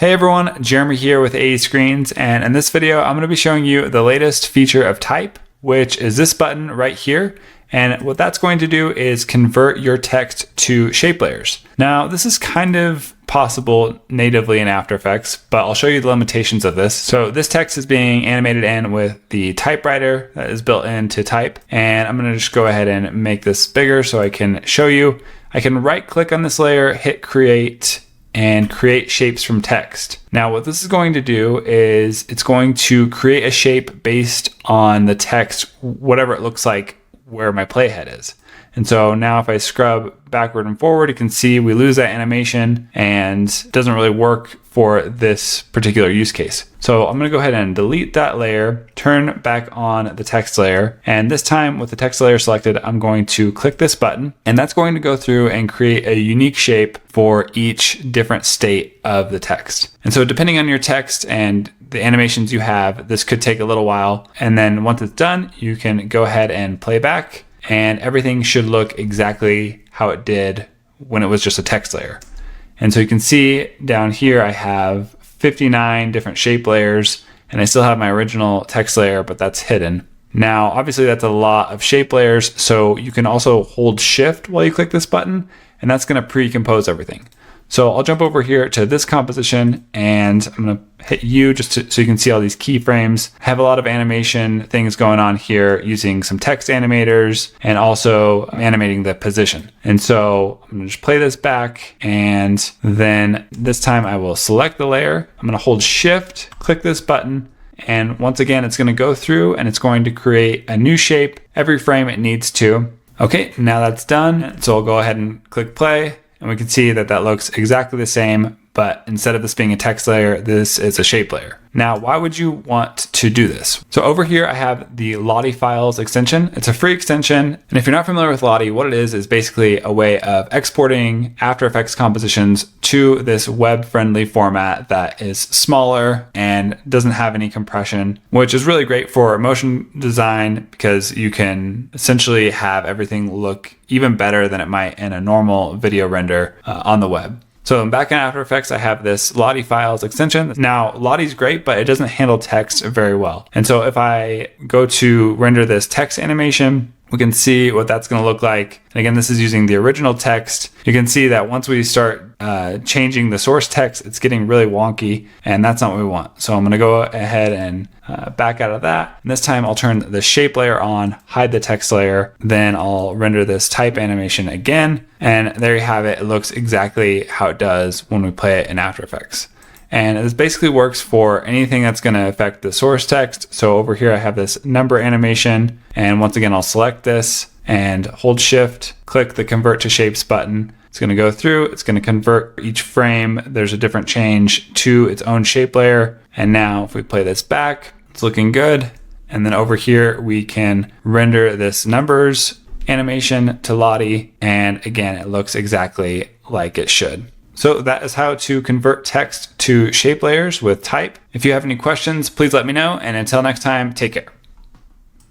Hey everyone, Jeremy here with AE Screens, and in this video I'm going to be showing you the latest feature of Type, which is this button right here. And what that's going to do is convert your text to shape layers. Now this is kind of possible natively in After Effects, but I'll show you the limitations of this. So this text is being animated in with the typewriter that is built into Type, and I'm going to just go ahead and make this bigger so I can show you. I can right click on this layer, hit create, and create shapes from text. Now what this is going to do is it's going to create a shape based on the text, whatever it looks like where my playhead is. And so now if I scrub backward and forward, you can see we lose that animation and it doesn't really work for this particular use case. So I'm going to go ahead and delete that layer, turn back on the text layer. And this time with the text layer selected, I'm going to click this button, and that's going to go through and create a unique shape for each different state of the text. And so depending on your text and the animations you have, this could take a little while. And then once it's done, you can go ahead and play back, and everything should look exactly how it did when it was just a text layer. And so you can see down here, I have 59 different shape layers, and I still have my original text layer, but that's hidden. Now, obviously that's a lot of shape layers. So you can also hold shift while you click this button, and that's going to pre-compose everything. So I'll jump over here to this composition, and I'm going to hit U just so you can see all these keyframes. I have a lot of animation things going on here using some text animators and also animating the position. And so I'm going to just play this back, and then this time I will select the layer. I'm going to hold shift, click this button, and once again it's going to go through and it's going to create a new shape every frame it needs to. Okay, now that's done. So I'll go ahead and click play. And we can see that that looks exactly the same, but instead of this being a text layer, this is a shape layer. Now, why would you want to do this? So over here, I have the Lottie Files extension. It's a free extension. And if you're not familiar with Lottie, what it is basically a way of exporting After Effects compositions to this web-friendly format that is smaller and doesn't have any compression, which is really great for motion design because you can essentially have everything look even better than it might in a normal video render on the web. So back in After Effects, I have this Lottie Files extension. Now, Lottie's great, but it doesn't handle text very well. And so if I go to render this text animation, we can see what that's going to look like. And again, this is using the original text. You can see that once we start changing the source text, it's getting really wonky, and that's not what we want. So I'm going to go ahead and back out of that. And this time I'll turn the shape layer on, hide the text layer, then I'll render this type animation again. And there you have it. It looks exactly how it does when we play it in After Effects. And this basically works for anything that's going to affect the source text. So over here I have this number animation, and once again I'll select this and hold shift, click the convert to shapes button. It's going to go through, it's going to convert each frame. There's a different change to its own shape layer. And now if we play this back, it's looking good. And then over here we can render this numbers animation to Lottie, and again it looks exactly like it should. So that is how to convert text to shape layers with Type. If you have any questions, please let me know. And until next time, take care.